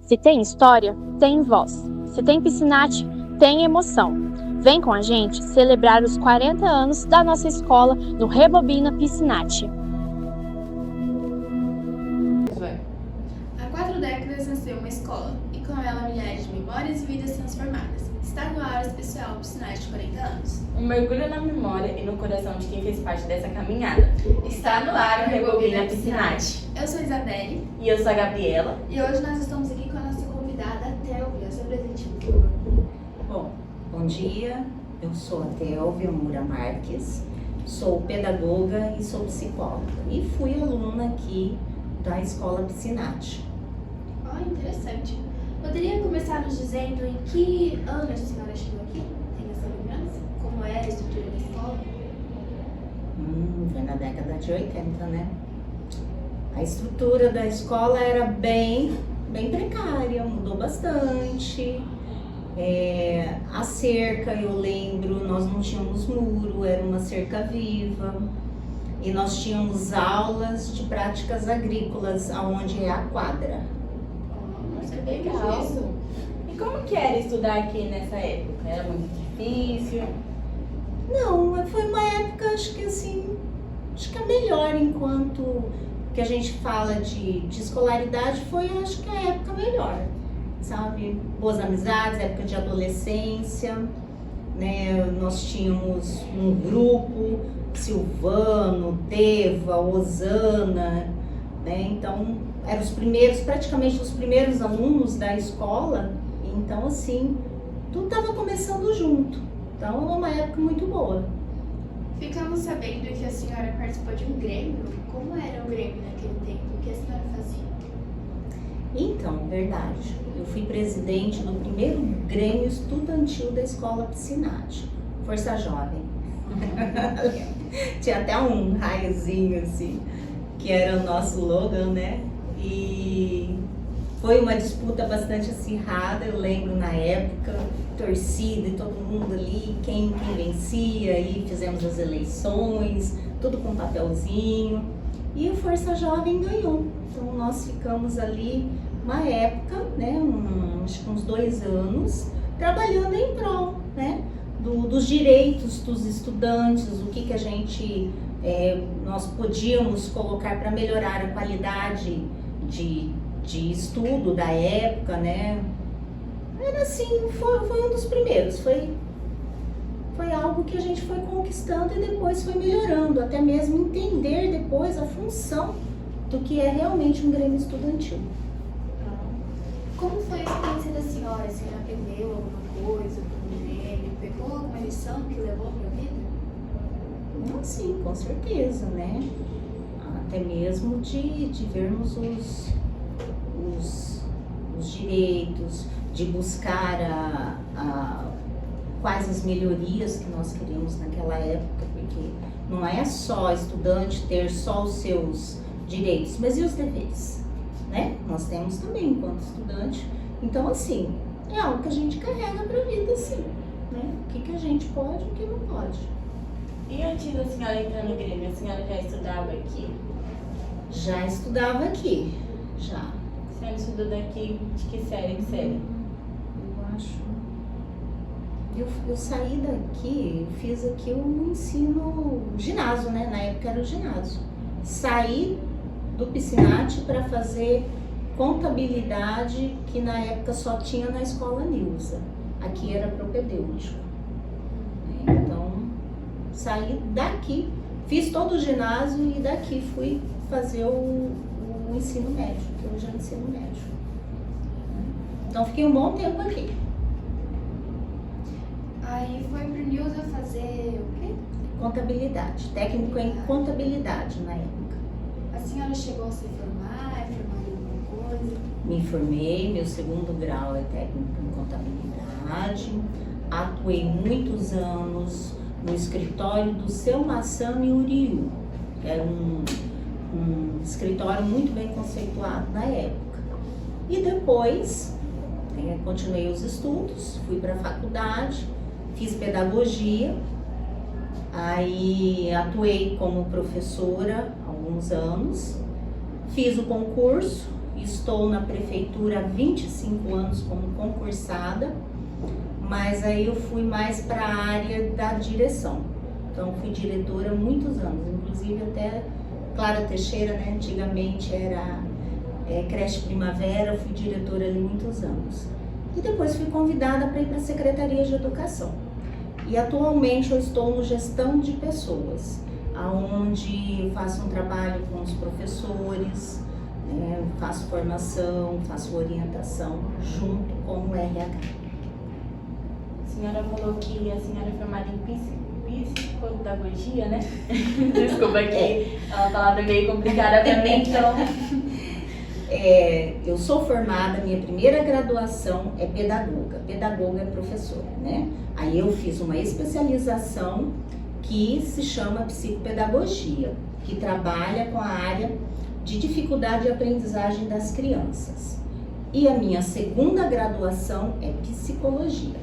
Se tem história, tem voz. Se tem Piscinati, tem emoção. Vem com a gente celebrar os 40 anos da nossa escola no Rebobina Piscinati. Há 4 décadas nasceu uma escola e com ela milhares de memórias e vidas transformadas. Está no ar o especial Piscinati 40 anos. Um mergulho na memória e no coração de quem fez parte dessa caminhada. Está no ar o Rebobina Piscinati. Eu sou Isabelle. E eu sou a Gabriela. E hoje nós estamos aqui com a nossa convidada, Thelvia. Se apresente, por favor. Bom dia, eu sou a Thelvia Moura Marques, sou pedagoga e sou psicóloga e fui aluna aqui da Escola Piscinati. Interessante. Poderia começar nos dizendo em que ano a senhora chegou aqui? Tem essa lembrança? Como era a estrutura da escola? Foi na década de 80, né? A estrutura da escola era bem precária, mudou bastante. A cerca, eu lembro, nós não tínhamos muro, era uma cerca viva. E nós tínhamos aulas de práticas agrícolas, onde é a quadra. Nossa, legal. E como que era estudar aqui nessa época? Era muito difícil? Não, foi uma época, acho que a melhor, enquanto que a gente fala de escolaridade, foi, acho que a época melhor, sabe? Boas amizades, época de adolescência, né? Nós tínhamos um grupo, Silvano, Deva, Osana, né? Então, eram praticamente os primeiros alunos da escola, então assim, tudo estava começando junto. Então, é uma época muito boa. Ficamos sabendo que a senhora participou de um grêmio. Como era o grêmio naquele tempo? O que a senhora fazia? Então, verdade. Eu fui presidente do primeiro grêmio estudantil da Escola Piscinati, Força Jovem. Tinha até um raiozinho assim, que era o nosso slogan, né? E foi uma disputa bastante acirrada, eu lembro na época, torcida e todo mundo ali, quem vencia, e fizemos as eleições, tudo com papelzinho, e o Força Jovem ganhou. Então nós ficamos ali uma época, né, acho que uns 2 anos, trabalhando em prol, né, dos direitos dos estudantes, o que a gente, nós podíamos colocar para melhorar a qualidade de estudo da época, né? Era assim, foi um dos primeiros, foi algo que a gente foi conquistando e depois foi melhorando, até mesmo entender depois a função do que é realmente um grêmio estudantil. Como foi a experiência da senhora? A senhora aprendeu alguma coisa com o grêmio? Pegou alguma lição que levou para a vida? Sim, com certeza, né? Até mesmo de vermos os direitos, de buscar quais as melhorias que nós queríamos naquela época, porque não é só estudante ter só os seus direitos, mas e os deveres, né? Nós temos também enquanto estudante, então assim, é algo que a gente carrega para a vida, sim, né? O que a gente pode e o que não pode. E antes da senhora entrar no grêmio, a senhora já estudava aqui? Já estudava aqui, já. A senhora estudou daqui de que série? Eu acho. Eu saí daqui, eu fiz aqui o ensino ginásio, né? Na época era o ginásio. Saí do Piscinati para fazer contabilidade, que na época só tinha na escola Nilza. Aqui era propedêutico. Então, saí daqui, fiz todo o ginásio e daqui fui fazer o ensino médio, que hoje é o ensino médio. Então, fiquei um bom tempo aqui. Aí foi pro Nilza fazer o quê? Contabilidade, técnico em contabilidade na época. A senhora chegou a se formar, é formada em alguma coisa? Me formei, meu 2º grau é técnico em contabilidade. Atuei muitos anos no escritório do Seu Massami Uriu, que era um escritório muito bem conceituado na época. E depois, continuei os estudos, fui para a faculdade, fiz pedagogia, aí atuei como professora há alguns anos, fiz o concurso Estou na prefeitura há 25 anos como concursada, mas aí eu fui mais para a área da direção. Então fui diretora há muitos anos, inclusive até Clara Teixeira, né? Antigamente era creche Primavera, fui diretora ali muitos anos. E depois fui convidada para ir para a Secretaria de Educação. E atualmente eu estou no gestão de pessoas, onde faço um trabalho com os professores, faço formação, faço orientação junto com o RH. A senhora falou que a senhora é formada em psicopedagogia, né? Desculpa que é uma palavra meio complicada para mim, então... Eu sou formada, minha primeira graduação é pedagoga. Pedagoga é professora, né? Aí eu fiz uma especialização que se chama psicopedagogia, que trabalha com a área de dificuldade de aprendizagem das crianças. E a minha segunda graduação é psicologia.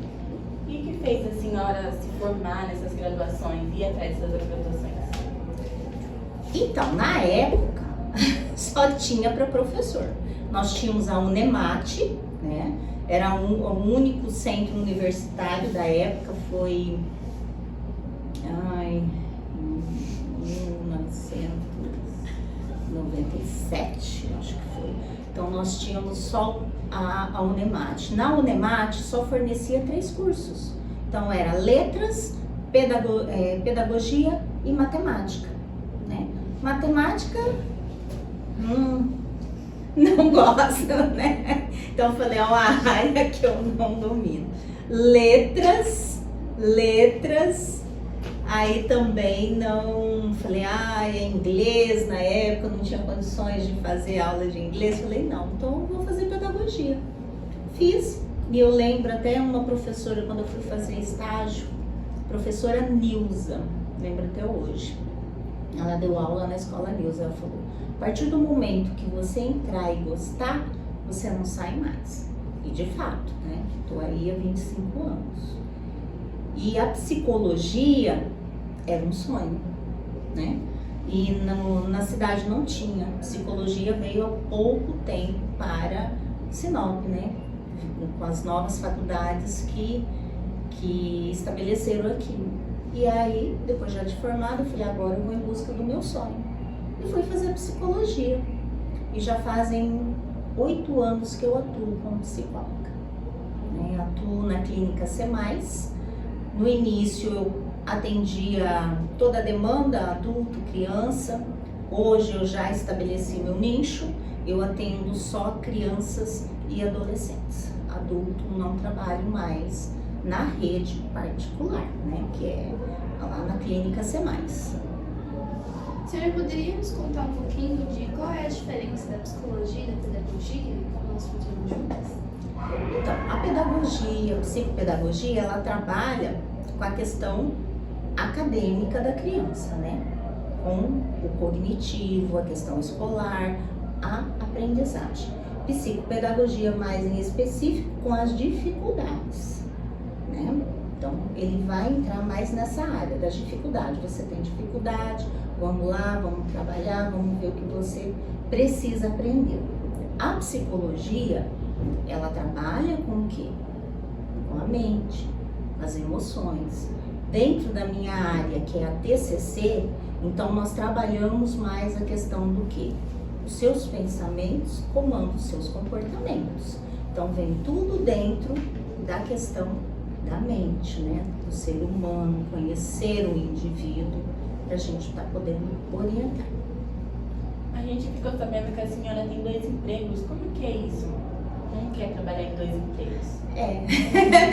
E o que fez a senhora se formar nessas graduações e ir atrás dessas graduações? Então, na época, só tinha para professor. Nós tínhamos a Unemate, né? Era o único centro universitário da época, foi em 1997, acho que foi. Então nós tínhamos só a Unemate. Na Unemate só fornecia 3 cursos. Então era letras, pedagogia e matemática, né? Matemática não gosto, né? Então eu falei, é uma área que eu não domino. Letras, aí também não, falei, é inglês, na época não tinha condições de fazer aula de inglês, falei, não, então eu vou fazer pedagogia. Fiz, e eu lembro até uma professora, quando eu fui fazer estágio, professora Nilza, lembro até hoje, ela deu aula na escola Nilza, ela falou, a partir do momento que você entrar e gostar, você não sai mais. E de fato, né? Estou aí há 25 anos. E a psicologia era um sonho, né? E na cidade não tinha. Psicologia veio há pouco tempo para Sinop, né? Com as novas faculdades que estabeleceram aqui. E aí, depois já de formada, eu falei, agora eu vou em busca do meu sonho. E fui fazer psicologia. E já fazem 8 anos que eu atuo como psicóloga. Atuo na clínica C+. No início eu atendia toda a demanda, adulto, criança. Hoje eu já estabeleci meu nicho. Eu atendo só crianças e adolescentes. Adulto não trabalho mais na rede particular, né? Que é lá na clínica C+. Senhora, poderia nos contar um pouquinho de qual é a diferença da psicologia e da pedagogia e como elas funcionam juntas? Então, a pedagogia, a psicopedagogia, ela trabalha com a questão acadêmica da criança, né? Com o cognitivo, a questão escolar, a aprendizagem. Psicopedagogia mais em específico com as dificuldades, né? Então, ele vai entrar mais nessa área das dificuldades. Você tem dificuldade, vamos lá, vamos trabalhar, vamos ver o que você precisa aprender. A psicologia, ela trabalha com o quê? Com a mente, as emoções. Dentro da minha área, que é a TCC, então nós trabalhamos mais a questão do quê? Os seus pensamentos comandam os seus comportamentos. Então, vem tudo dentro da questão da mente, né? Do ser humano, conhecer o indivíduo, para a gente estar podendo orientar. A gente ficou sabendo que a senhora tem 2 empregos. Como que é isso? Como que é trabalhar em 2 empregos? É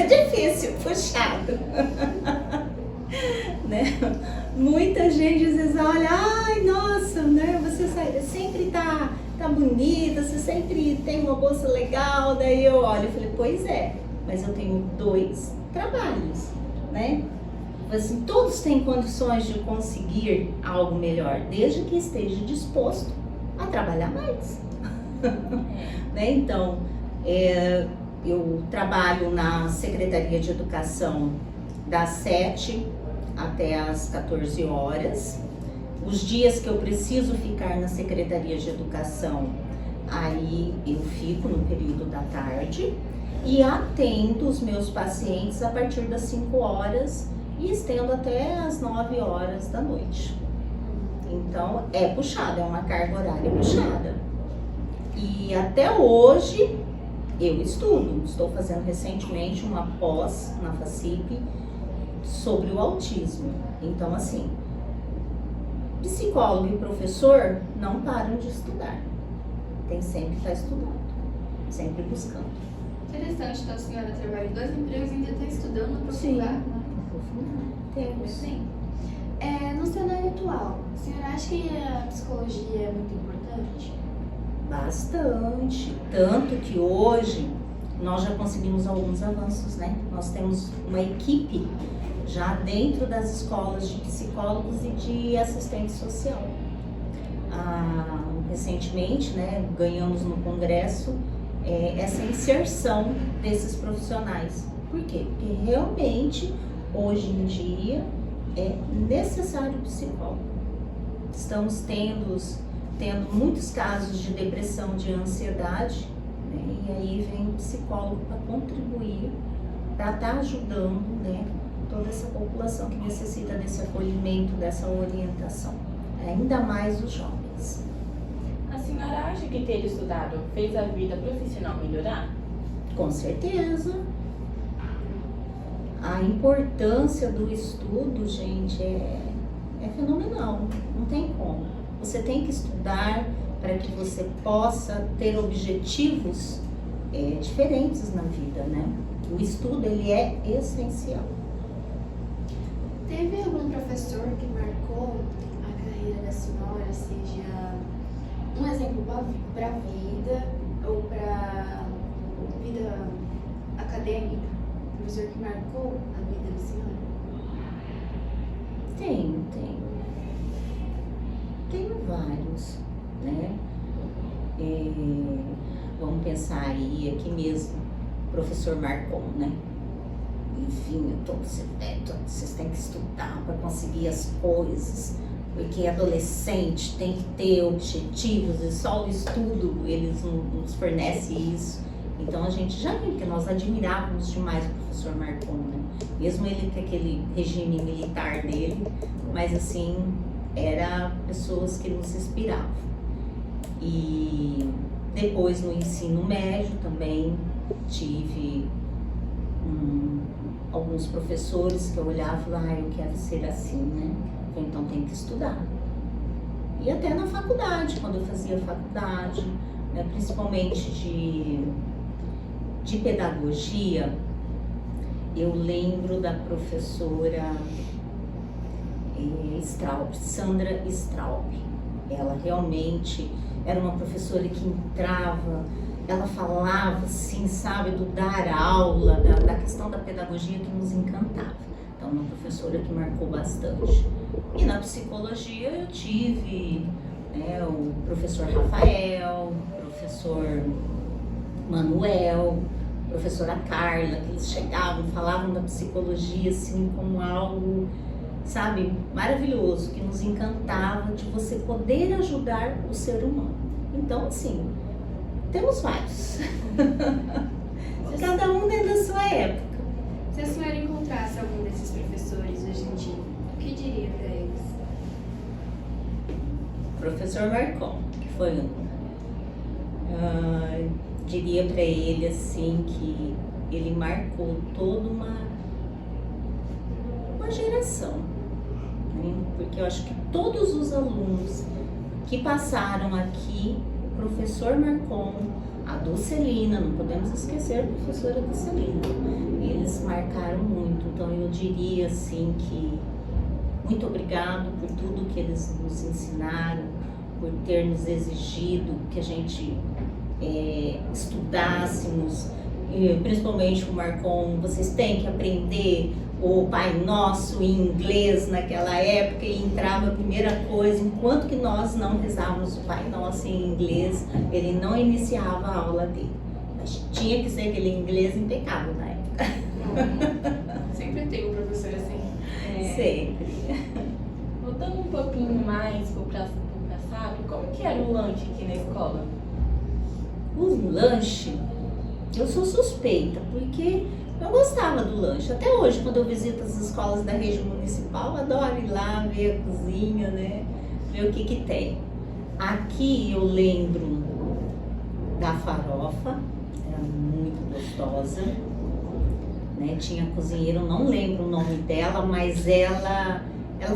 difícil, puxado. Né? Muita gente às vezes olha, ai, nossa, né? Você sempre tá bonita, você sempre tem uma bolsa legal. Daí eu olho e falei, pois é, mas eu tenho 2 trabalhos, né? Assim, todos têm condições de conseguir algo melhor, desde que esteja disposto a trabalhar mais. Né? Então, eu trabalho na Secretaria de Educação das 7 até as 14 horas. Os dias que eu preciso ficar na Secretaria de Educação, Aí eu fico no período da tarde e atendo os meus pacientes a partir das 5 horas e estendo até as 9 horas da noite. Então é puxado, é uma carga horária puxada. E até hoje eu estudo, estou fazendo recentemente uma pós na FACIP sobre o autismo. Então assim, psicólogo e professor não param de estudar. Tem sempre que estar estudando, sempre buscando. Interessante, então a senhora trabalha em 2 empregos e ainda está estudando para Sim. aprofundar, né? Temos. Sim. No cenário atual, a senhora acha que a psicologia é muito importante? Bastante. Tanto que hoje nós já conseguimos alguns avanços, né? Nós temos uma equipe já dentro das escolas de psicólogos e de assistente social. Recentemente, né, ganhamos no congresso essa inserção desses profissionais. Por quê? Porque realmente, hoje em dia, é necessário psicólogo. Estamos tendo muitos casos de depressão, de ansiedade, né, e aí vem o psicólogo para contribuir, para estar ajudando, né, toda essa população que necessita desse acolhimento, dessa orientação, ainda mais os jovens. A senhora acha que ter estudado fez a vida profissional melhorar? Com certeza. A importância do estudo, gente, é fenomenal, não tem como. Você tem que estudar para que você possa ter objetivos diferentes na vida, né? O estudo, ele é essencial. Teve algum professor que marcou a carreira da senhora, seja um exemplo para a vida ou para vida acadêmica? Professor que marcou a vida da senhora? Tenho vários, né? Vamos pensar aí, aqui mesmo, professor Marcon, né? Enfim, vocês têm que estudar para conseguir as coisas, porque adolescente tem que ter objetivos e só o estudo eles nos fornece isso. Então a gente já viu que nós admirávamos demais o professor Marcon, né? Mesmo ele com aquele regime militar dele, mas assim, eram pessoas que nos inspiravam. E depois no ensino médio também tive alguns professores que eu olhava e falava, eu quero ser assim, né? Então tem que estudar. E até na faculdade, quando eu fazia faculdade, né, principalmente de pedagogia, eu lembro da professora Straub, Sandra Straub. Ela realmente era uma professora que entrava, ela falava assim, sabe, do dar aula, da questão da pedagogia que nos encantava. Então, uma professora que marcou bastante. E na psicologia eu tive, né, o professor Rafael, o professor Manuel, a professora Carla, que eles chegavam, falavam da psicologia assim como algo, sabe, maravilhoso, que nos encantava de você poder ajudar o ser humano. Então, assim, temos vários. Cada um dentro da sua época. Se a senhora encontrasse algum desses professores hoje em dia, o que diria para eles? Professor Marcon, que foi um. Diria para ele assim que ele marcou toda uma geração, né? Porque eu acho que todos os alunos que passaram aqui, o professor Marcon, a Dulcelina, não podemos esquecer a professora Dulcelina, eles marcaram muito. Então eu diria assim que muito obrigado por tudo que eles nos ensinaram, por ter nos exigido que a gente estudássemos, principalmente o Marcon, vocês têm que aprender o Pai Nosso em inglês naquela época, e entrava a primeira coisa, enquanto que nós não rezávamos o Pai Nosso em inglês, ele não iniciava a aula dele, mas tinha que ser aquele inglês impecável na época. Sempre tem um professor assim. Sempre. Voltando um pouquinho mais pro passado, como que era o lanche aqui na escola? O lanche, eu sou suspeita, porque eu gostava do lanche. Até hoje, quando eu visito as escolas da rede municipal, eu adoro ir lá, ver a cozinha, né? Ver o que que tem. Aqui eu lembro da farofa, era muito gostosa, né? Tinha cozinheira, eu não lembro o nome dela, mas ela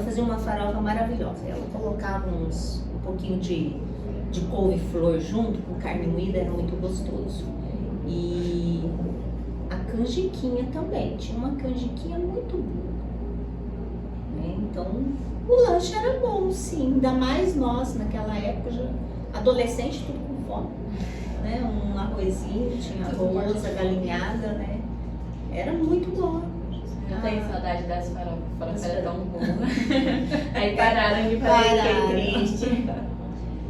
fazia uma farofa maravilhosa. Ela colocava um pouquinho de couve-flor junto com carne moída, era muito gostoso. E a canjiquinha também, tinha uma canjiquinha muito boa, né? Então o lanche era bom, sim, ainda mais nós naquela época, já adolescente, tudo com fome, né? Um arrozinho, tinha arroz, a galinhada, né? Era muito bom. Eu tenho saudade das farofas, a farofa era tão boa. Aí pararam de fazer, fiquei triste.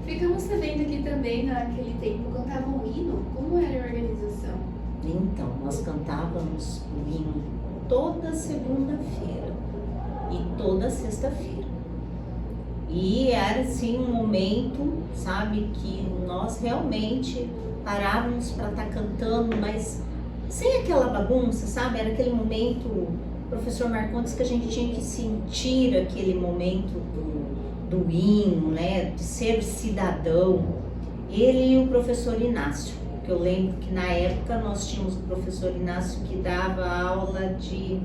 Ficamos sabendo que também naquele tempo cantavam hino. Como era a organização? Então, nós cantávamos o hino toda segunda-feira e toda sexta-feira. E era assim um momento, sabe, que nós realmente parávamos para estar cantando, mas sem aquela bagunça, sabe? Era aquele momento, o professor Marcondes, que a gente tinha que sentir aquele momento do hino, né? De ser cidadão. Ele e o professor Inácio, que eu lembro que na época nós tínhamos o professor Inácio que dava aula de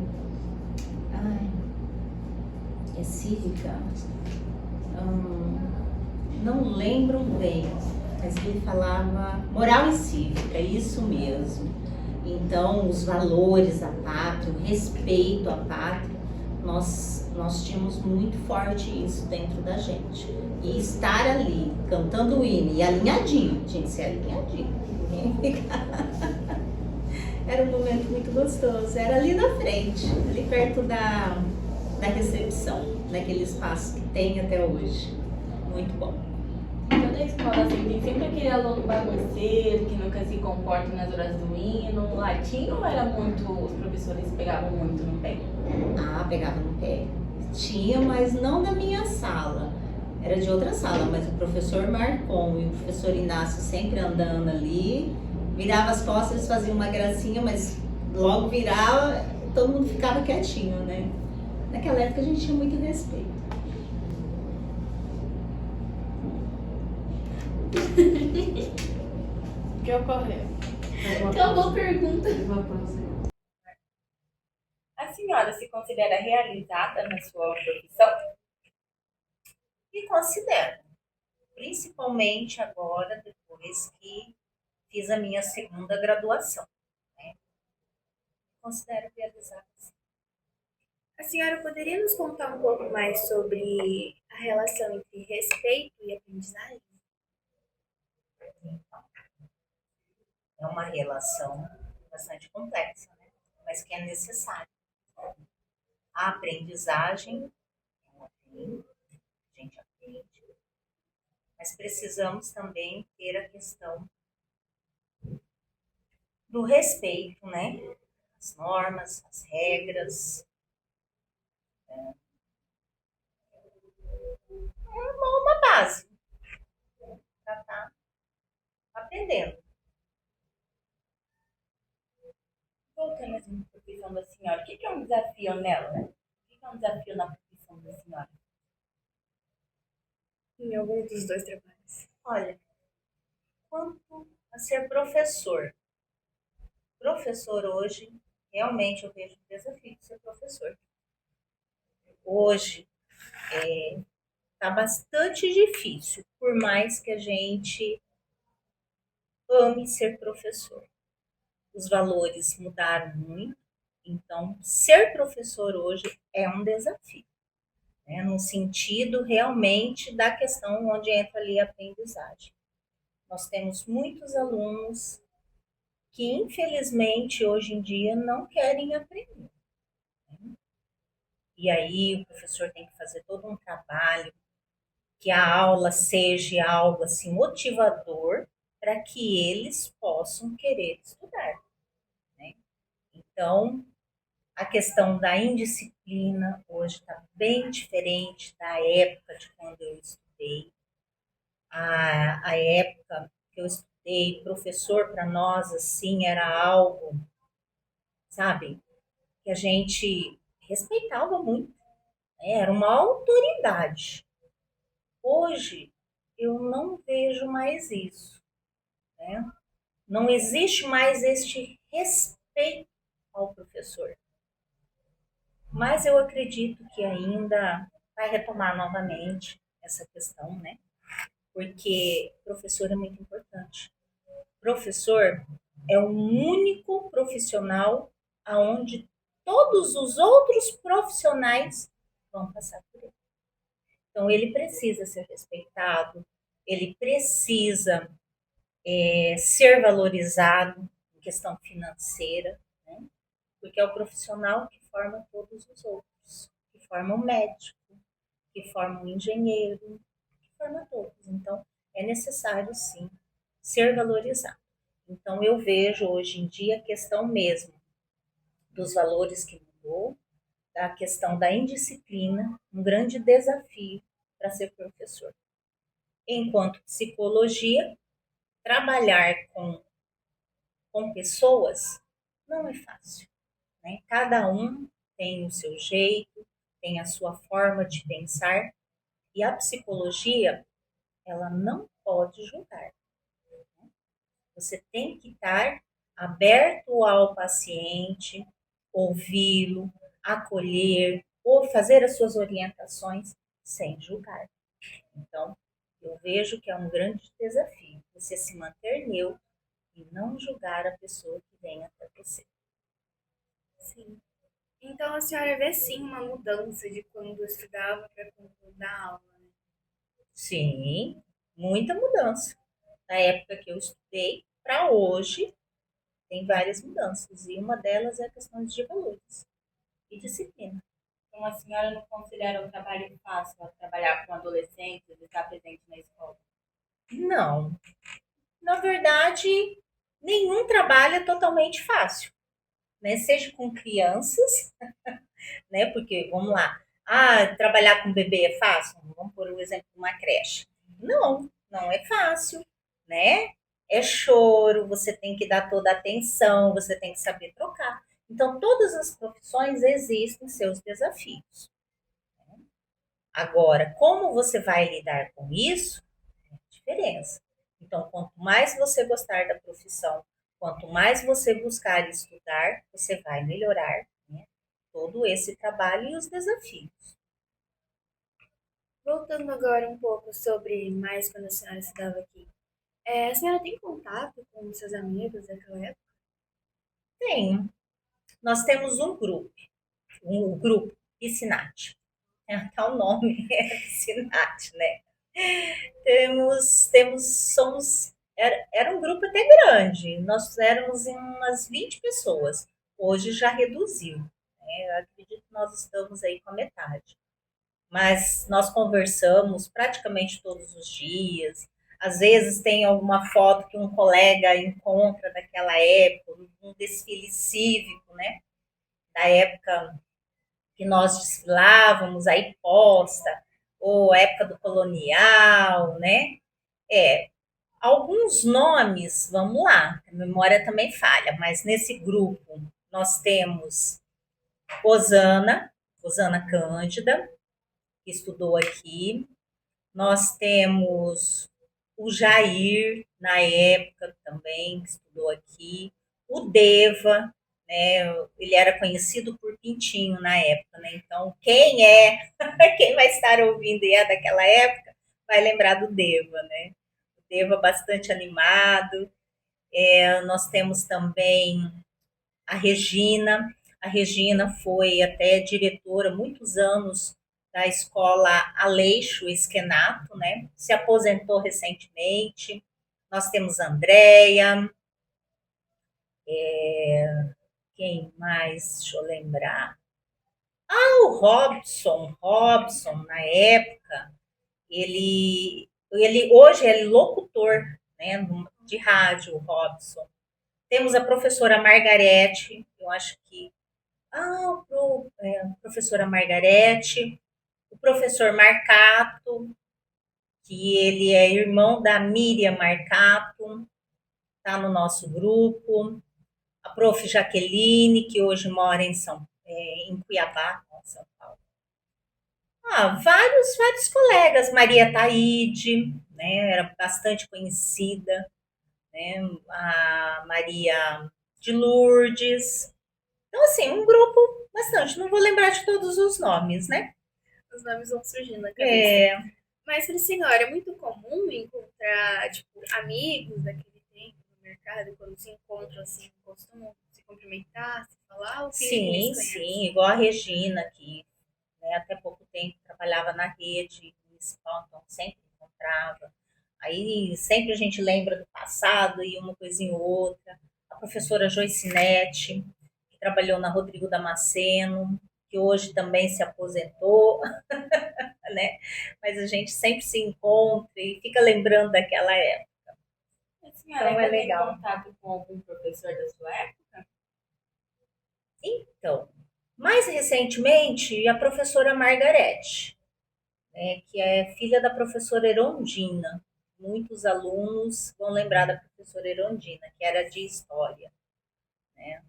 cívica, não lembro bem, mas ele falava moral e cívica, isso mesmo. Então, os valores da pátria, o respeito à pátria, nós tínhamos muito forte isso dentro da gente. E estar ali, cantando o hino, e alinhadinho, tinha que ser alinhadinho. Era um momento muito gostoso, era ali na frente, ali perto da recepção, naquele espaço que tem até hoje. Muito bom. Toda a escola assim, tem sempre aquele aluno bagunceiro que nunca se comporta nas horas do hino. Lá tinha ou era muito, os professores pegavam muito no pé? Pegava no pé. Tinha, mas não da minha sala. Era de outra sala, mas o professor Marcon e o professor Inácio sempre andando ali, virava as costas, eles faziam uma gracinha, mas logo virava, todo mundo ficava quietinho, né? Naquela época a gente tinha muito respeito. O que ocorreu? Acabou a pergunta. A senhora se considera realizada na sua profissão? E considero, principalmente agora, depois que fiz a minha segunda graduação, né? Considero realizada, sim. A senhora poderia nos contar um pouco mais sobre a relação entre respeito e aprendizagem? Então, é uma relação bastante complexa, né? Mas que é necessária. A aprendizagem, ela vem, a gente aprende, mas precisamos também ter a questão do respeito, né? As normas, as regras. É uma base para estar aprendendo. Voltando assim na profissão da senhora, o que é um desafio nela? O que é um desafio na profissão da senhora? Em algum dos dois trabalhos. Olha, quanto a ser professor. Professor hoje, realmente eu vejo um desafio de ser professor. Hoje está bastante difícil, por mais que a gente ame ser professor. Os valores mudaram muito, então ser professor hoje é um desafio, né? No sentido realmente da questão onde entra ali a aprendizagem. Nós temos muitos alunos que infelizmente hoje em dia não querem aprender, né? E aí o professor tem que fazer todo um trabalho, que a aula seja algo assim motivador para que eles possam querer estudar, né? Então, a questão da indisciplina hoje está bem diferente da época de quando eu estudei. A época que eu estudei estudei, professor para nós, assim, era algo, sabe, que a gente respeitava muito, né? Era uma autoridade. Hoje, eu não vejo mais isso, né? Não existe mais este respeito ao professor. Mas eu acredito que ainda vai retomar novamente essa questão, né? Porque professor é muito importante. Professor é o único profissional aonde todos os outros profissionais vão passar por ele. Então ele precisa ser respeitado, ele precisa ser valorizado em questão financeira, né? Porque é o profissional que forma todos os outros, que forma o médico, que forma o engenheiro, que forma todos. Então, é necessário, sim, ser valorizado. Então, eu vejo hoje em dia a questão mesmo dos valores que mudou, da questão da indisciplina, um grande desafio para ser professor. Enquanto psicologia, trabalhar com pessoas não é fácil, né? Cada um tem o seu jeito, tem a sua forma de pensar, e a psicologia, ela não pode julgar. Você tem que estar aberto ao paciente, ouvi-lo, acolher, ou fazer as suas orientações sem julgar. Então, eu vejo que é um grande desafio você se manter neutro e não julgar a pessoa que vem até você. Sim. Então a senhora vê sim uma mudança de quando estudava para quando dá aula, né? Sim, muita mudança. Na época que eu estudei, para hoje, tem várias mudanças. E uma delas é a questão de valores e disciplina. Então, a senhora não considera o trabalho fácil, trabalhar com adolescentes e estar presente na escola? Não. Na verdade, nenhum trabalho é totalmente fácil, né? Seja com crianças, né? Porque, vamos lá, trabalhar com bebê é fácil? Vamos por um exemplo de uma creche. Não, não é fácil, né? É choro, você tem que dar toda a atenção, você tem que saber trocar. Então, todas as profissões existem seus desafios. Agora, como você vai lidar com isso, é a diferença. Então, quanto mais você gostar da profissão, quanto mais você buscar estudar, você vai melhorar, né, todo esse trabalho e os desafios. Voltando agora um pouco sobre mais quando a senhora estudava aqui. A senhora tem contato com seus amigos daquela época? Tenho. Nós temos um grupo Piscinate. É até o nome é Piscinate, né? Era um grupo até grande, nós éramos em umas 20 pessoas, hoje já reduziu, né? Eu acredito que nós estamos aí com a metade, mas nós conversamos praticamente todos os dias, às vezes tem alguma foto que um colega encontra daquela época, um desfile cívico, né, da época que nós desfilávamos, aí posta, ou época do colonial, né? É, alguns nomes, vamos lá, a memória também falha, mas nesse grupo nós temos Rosana Cândida, que estudou aqui, nós temos o Jair, na época também, que estudou aqui, o Deva, né? Ele era conhecido por Pintinho na época, né? Então, quem vai estar ouvindo e é daquela época, vai lembrar do Deva, né? O Deva bastante animado. Nós temos também a Regina. A Regina foi até diretora muitos anos da escola Aleixo Esquenato, né? Se aposentou recentemente. Nós temos a Andréia, quem mais? Deixa eu lembrar. O Robson, na época, ele hoje é locutor, né, de rádio, o Robson. Temos a professora Margarete, eu acho que. Professora Margarete, o professor Marcato, que ele é irmão da Miriam Marcato, está no nosso grupo, a prof. Jaqueline, que hoje mora em Cuiabá, São Paulo. Vários colegas, Maria Taide, né, era bastante conhecida, né, a Maria de Lourdes. Então, assim, um grupo bastante. Não vou lembrar de todos os nomes, né? Os nomes vão surgindo na cabeça. É, Mas para a senhora, é muito comum encontrar, tipo, amigos daquele tempo no mercado, quando se encontram assim, costumam se cumprimentar, se falar, ou quem se conhece? sim, igual a Regina, que, né, até pouco tempo trabalhava na rede municipal, então sempre encontrava. Aí sempre a gente lembra do passado e uma coisinha ou outra. A professora Joicinete, que trabalhou na Rodrigo Damasceno, que hoje também se aposentou, né? Mas a gente sempre se encontra e fica lembrando daquela época. A senhora Então é ainda tem legal. contato com algum professor da sua época? Então, mais recentemente, a professora Margarete, né, que é filha da professora Erondina. Muitos alunos vão lembrar da professora Erondina, que era de História. Né?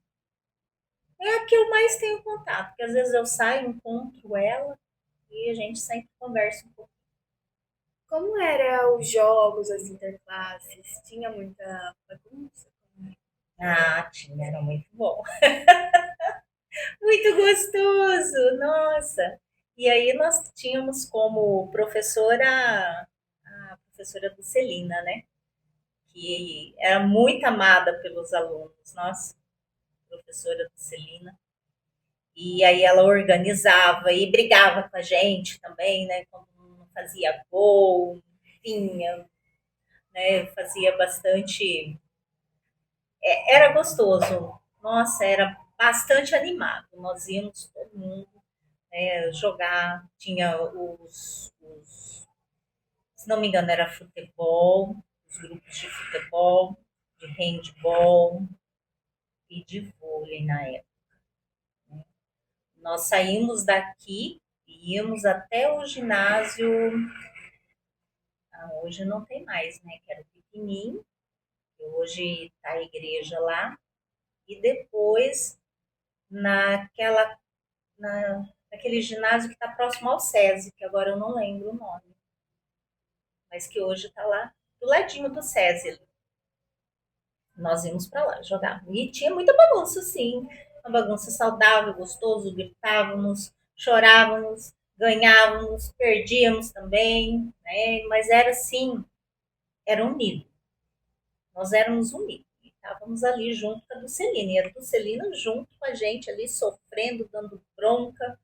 É a que eu mais tenho contato, porque às vezes eu saio, encontro ela e a gente sempre conversa um pouco. Como eram os jogos, as interclasses? Tinha muita bagunça? Tinha, era muito bom. Muito gostoso, nossa! E aí nós tínhamos como professora a professora Dulcelina, né? Que era muito amada pelos alunos, nossa, professora Dulcelina. E aí ela organizava e brigava com a gente também, né? Quando não fazia gol, vinha, né? Fazia bastante. Era gostoso. Nossa, era bastante animado. Nós íamos todo mundo, né, jogar. Tinha se não me engano, era futebol, os grupos de futebol, de handball e de vôlei na época. Nós saímos daqui e íamos até o ginásio. Hoje não tem mais, né? Que era o pequenininho, que hoje está a igreja lá. E depois naquela, naquele ginásio que está próximo ao SESI, que agora eu não lembro o nome, mas que hoje está lá do ladinho do SESI. Nós íamos para lá jogar. E tinha muita bagunça, sim. Uma bagunça saudável, gostoso, gritávamos, chorávamos, ganhávamos, perdíamos também, né? Mas era assim, era unido. Nós éramos unidos. E estávamos ali junto com a Dulcelina. E a Dulcelina junto com a gente ali, sofrendo, dando bronca,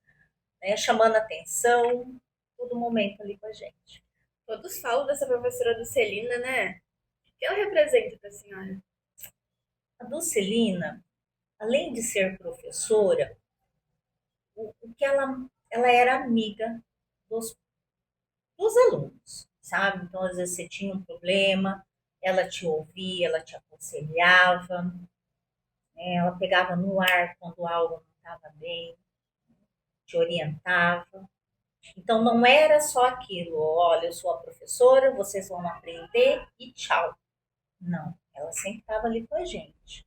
né? Chamando atenção, todo momento ali com a gente. Todos falam dessa professora Dulcelina, né? O que ela representa para a senhora? A Dulcelina, além de ser professora, o que ela era amiga dos alunos, sabe? Então, às vezes você tinha um problema, ela te ouvia, ela te aconselhava, né? Ela pegava no ar quando algo não estava bem, te orientava. Então, não era só aquilo, olha, eu sou a professora, vocês vão aprender e tchau. Não, ela sempre estava ali com a gente.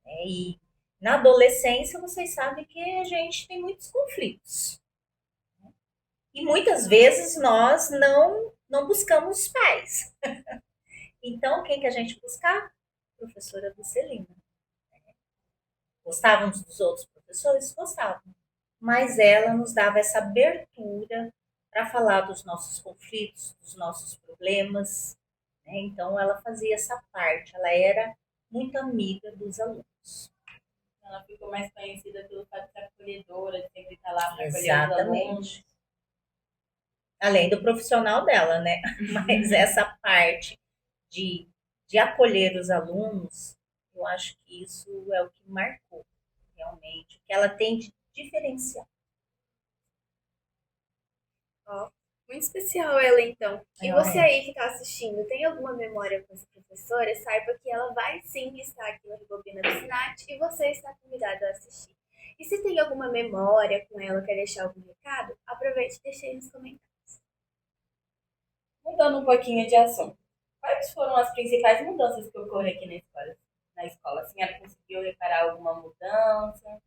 Né? E na adolescência, vocês sabem que a gente tem muitos conflitos. E muitas vezes nós não buscamos pais. Então, quem que a gente buscava? Professora Dulcelina. Gostávamos dos outros professores? Gostávamos. Mas ela nos dava essa abertura para falar dos nossos conflitos, dos nossos problemas. Né? Então, ela fazia essa parte. Ela era muito amiga dos alunos. Ela ficou mais conhecida pelo fato de ser acolhedora, de sempre estar lá para acolher os Exatamente. alunos. Além do profissional dela, né? Mas essa parte de acolher os alunos, eu acho que isso é o que marcou realmente, o que ela tem de diferencial. Ó, muito especial ela, então. E Ela você é. aí que está assistindo, tem alguma memória com essa professora? Saiba que ela vai sim estar aqui no Rebobina do Sinat e você está convidado a assistir. E se tem alguma memória com ela, quer deixar algum recado, aproveite e deixe aí nos comentários. Mudando um pouquinho de assunto. Quais foram as principais mudanças que ocorreram aqui na escola? Na escola, a senhora conseguiu reparar alguma mudança?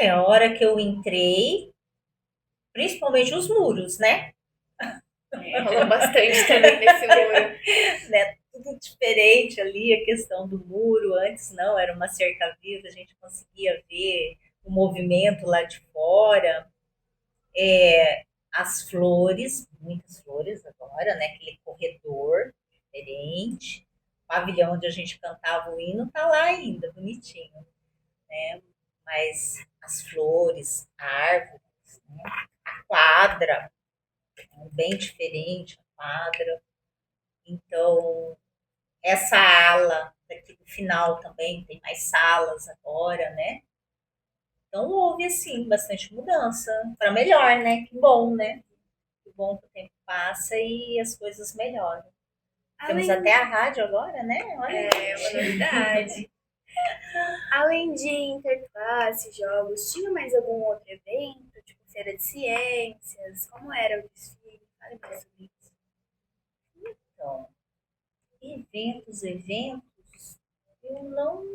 A hora que eu entrei, principalmente os muros, né? Rolou bastante também nesse muro. Né? Tudo diferente ali, a questão do muro. Antes não, era uma cerca viva, a gente conseguia ver o movimento lá de fora. As flores, muitas flores agora, né? Aquele corredor diferente. O pavilhão onde a gente cantava o hino tá lá ainda, bonitinho. Mas as flores, a árvore, né? A quadra, bem diferente a quadra. Então, essa ala daqui do final também, tem mais salas agora, né? Então houve, assim, bastante mudança. Para melhor, né? Que bom, né? Que bom que o tempo passa e as coisas melhoram. Temos Além, até a rádio agora, né? Olha, é uma novidade. Além de interclasse, jogos, tinha mais algum outro evento, tipo feira de ciências? Como era o desfile? Fale mais sobre isso. então, eventos, eu não